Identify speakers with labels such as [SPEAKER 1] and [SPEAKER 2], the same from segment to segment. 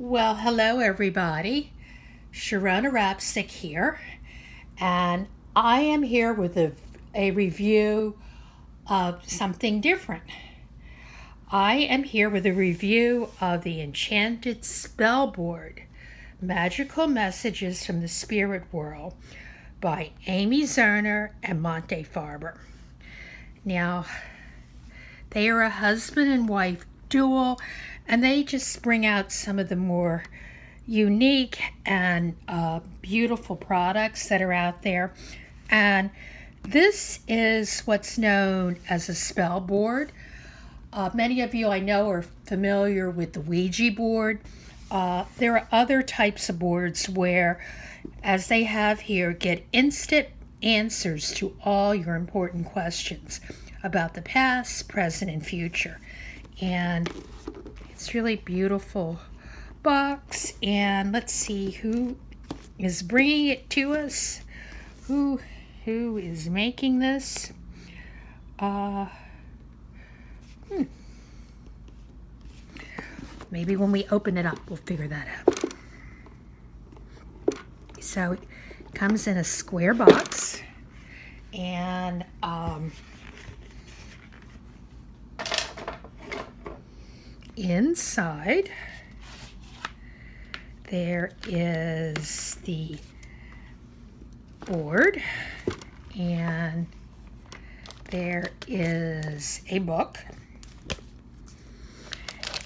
[SPEAKER 1] Well, hello everybody. Sharona Rapsick here, and I am here with a review of something different. I am here with a review of the Enchanted Spellboard, Magical Messages from the Spirit World by Amy Zerner and Monte Farber. Now, they are a husband and wife duo, and they just bring out some of the more unique and beautiful products that are out there. And this is what's known as a spell board. Many of you I know are familiar with the Ouija board. There are other types of boards where, as they have here, get instant answers to all your important questions about the past, present, and future. And it's really beautiful box. And let's see who is bringing it to us. Who is making this? Maybe when we open it up, we'll figure that out. So it comes in a square box, and inside there is the board, and there is a book,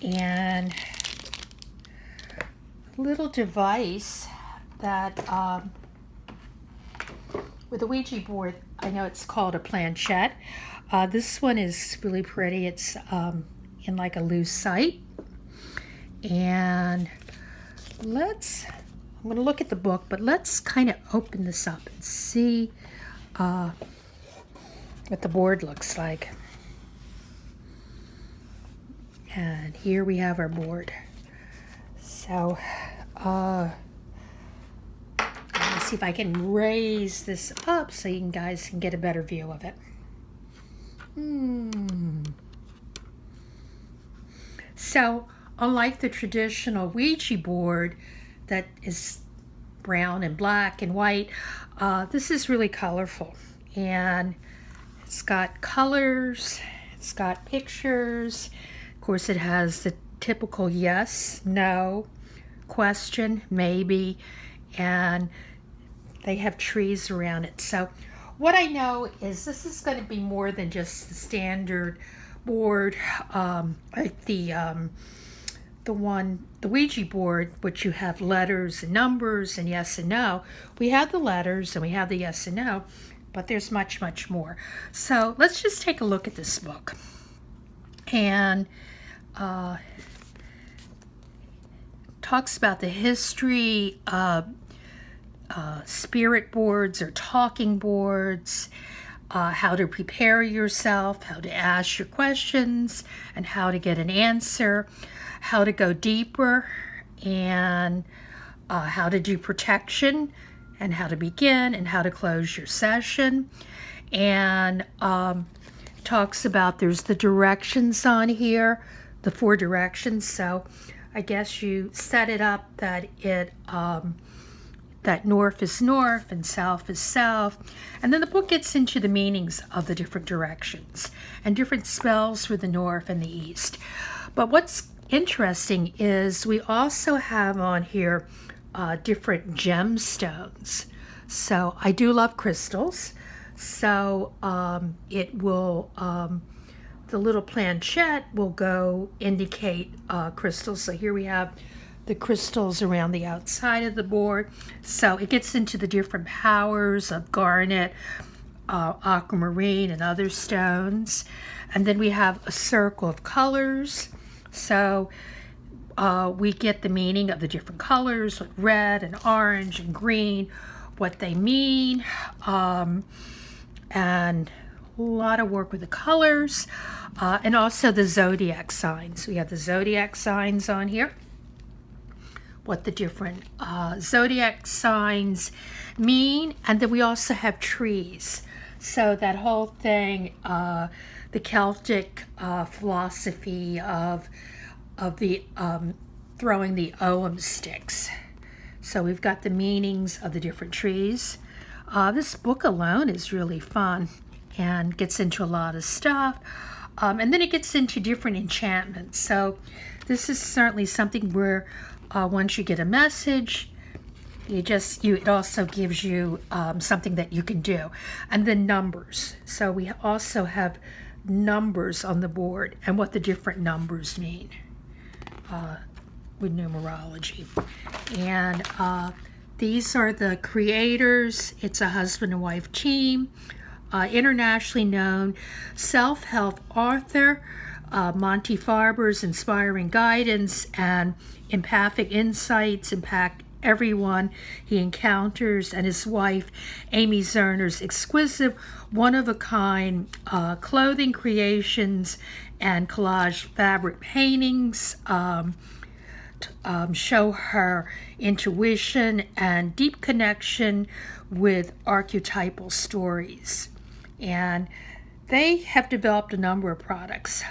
[SPEAKER 1] and a little device that with a Ouija board, I know it's called a planchette. This one is really pretty. It's in like a loose sight. And I'm going to look at the book, but let's kind of open this up and see what the board looks like. And here we have our board. So let me see if I can raise this up so you guys can get a better view of it. So unlike the traditional Ouija board that is brown and black and white, this is really colorful, and it's got colors, it's got pictures. Of course, it has the typical yes, no, question, maybe, and they have trees around it. So what I know is this is going to be more than just the standard board, like the Ouija board, which you have letters and numbers and yes and no. We have the letters and we have the yes and no, but there's much, much more. So let's just take a look at this book. And talks about the history of spirit boards or talking boards, how to prepare yourself, how to ask your questions, and how to get an answer, how to go deeper, and how to do protection, and how to begin, and how to close your session. And talks about, there's the directions on here, the 4 directions. So I guess you set it up that it that north is north and south is south. And then the book gets into the meanings of the different directions and different spells for the north and the east. But what's interesting is we also have on here different gemstones. So I do love crystals. So it will, the little planchette will go indicate crystals. So here we have the crystals around the outside of the board. So it gets into the different powers of garnet, aquamarine, and other stones. And then we have a circle of colors. So we get the meaning of the different colors, with red and orange and green, what they mean, and a lot of work with the colors, and also the zodiac signs. We have the zodiac signs on here, what the different zodiac signs mean, and then we also have trees. So that whole thing, the Celtic philosophy of the throwing the ogham sticks. So we've got the meanings of the different trees. This book alone is really fun and gets into a lot of stuff. And then it gets into different enchantments. So this is certainly something where once you get a message, it also gives you something that you can do. And then numbers. So we also have numbers on the board and what the different numbers mean with numerology. And these are the creators. It's a husband and wife team. Internationally known self-help author, Monte Farber's inspiring guidance and empathic insights impact everyone he encounters, and his wife, Amy Zerner's exquisite, one-of-a-kind clothing creations and collage fabric paintings show her intuition and deep connection with archetypal stories. And they have developed a number of products.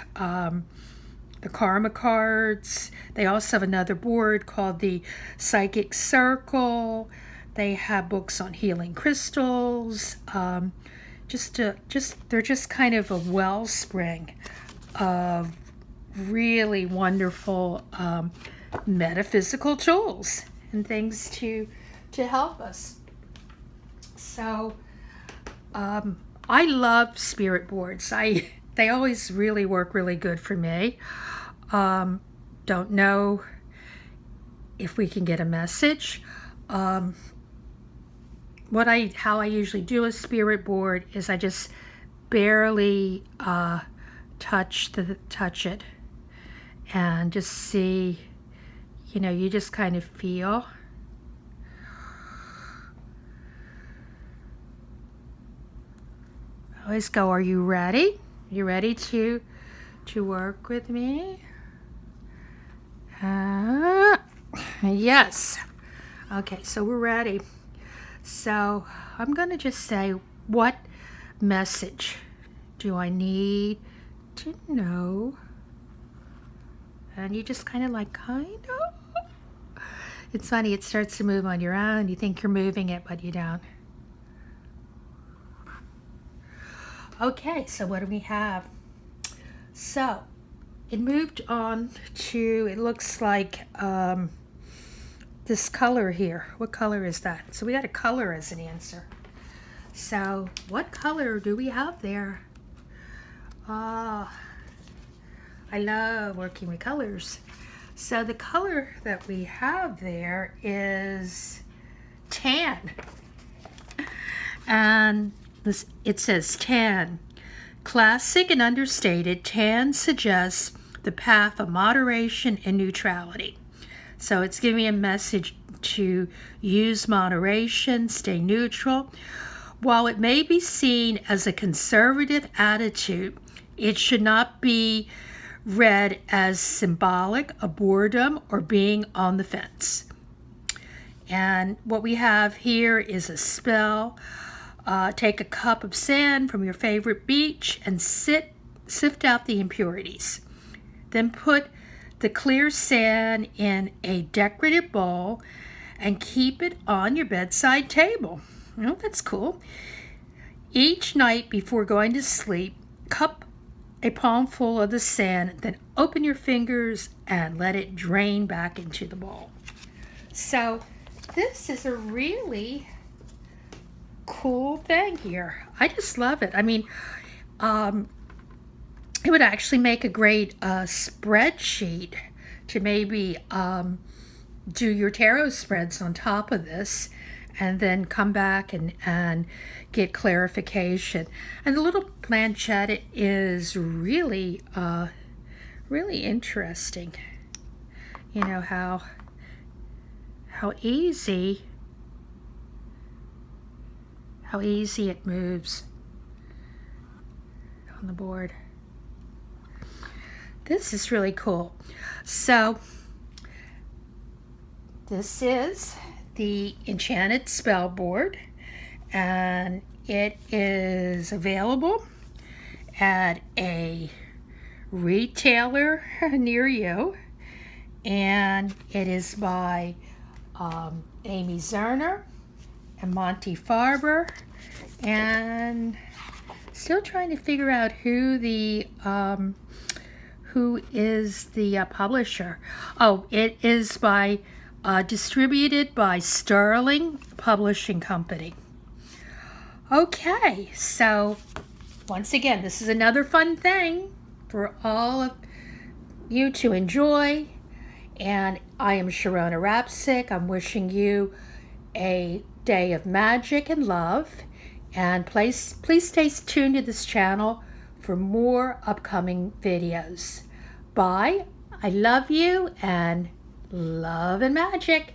[SPEAKER 1] The Karma cards. They also have another board called the Psychic Circle. They have books on healing crystals. They're just kind of a wellspring of really wonderful metaphysical tools and things to help us. So I love spirit boards. They always really work really good for me. Don't know if we can get a message. How I usually do a spirit board is I just barely touch it and just see, you just kind of feel. I always go, are you ready? You ready to work with me? Yes. Okay, so we're ready. So I'm going to just say, what message do I need to know? And you just kind of it's funny, it starts to move on your own. You think you're moving it, but you don't. Okay, so what do we have? So it moved on to, it looks like this color here. What color is that? So we got a color as an answer. So what color do we have there? I love working with colors. So the color that we have there is tan. And it says tan. Classic and understated, tan suggests the path of moderation and neutrality. So it's giving me a message to use moderation, stay neutral. While it may be seen as a conservative attitude, it should not be read as symbolic of boredom or being on the fence. And what we have here is a spell. Take a cup of sand from your favorite beach and sift out the impurities. Then put the clear sand in a decorative bowl and keep it on your bedside table. Oh, that's cool. Each night before going to sleep, cup a palmful of the sand, then open your fingers and let it drain back into the bowl. So this is a really cool thing here. I just love it. I mean, it would actually make a great spreadsheet to maybe do your tarot spreads on top of this, and then come back and get clarification. And the little planchette is really, really interesting. You know, how easy it moves on the board. This is really cool. So this is the Enchanted Spellboard, and it is available at a retailer near you, and it is by Amy Zerner and Monte Farber, and still trying to figure out who is the publisher. Oh, it is by distributed by Sterling Publishing Company. Okay, so once again, this is another fun thing for all of you to enjoy. And I am Sharona Rapsick. I'm wishing you a day of magic and love. And please stay tuned to this channel for more upcoming videos. Bye. I love you, and love and magic.